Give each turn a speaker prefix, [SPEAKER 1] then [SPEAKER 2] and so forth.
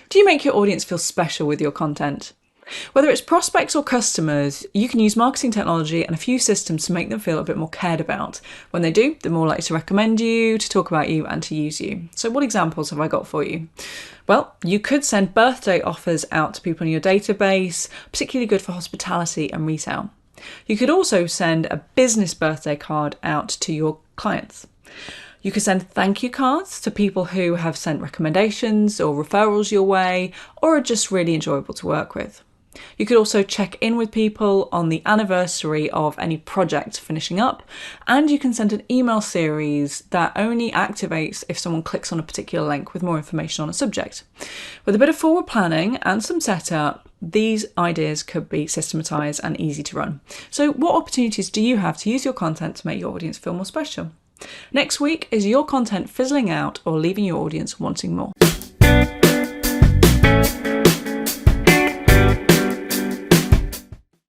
[SPEAKER 1] Do you make your audience feel special with your content? Whether it's prospects or customers, you can use marketing technology and a few systems to make them feel a bit more cared about. When they do, they're more likely to recommend you, to talk about you, and to use you. So what examples have I got for you? Well, you could send birthday offers out to people in your database, particularly good for hospitality and retail. You could also send a business birthday card out to your clients. You could send thank you cards to people who have sent recommendations or referrals your way, or are just really enjoyable to work with. You could also check in with people on the anniversary of any project finishing up, and you can send an email series that only activates if someone clicks on a particular link with more information on a subject. With a bit of forward planning and some setup, these ideas could be systematized and easy to run. So what opportunities do you have to use your content to make your audience feel more special? Next week, is your content fizzling out or leaving your audience wanting more?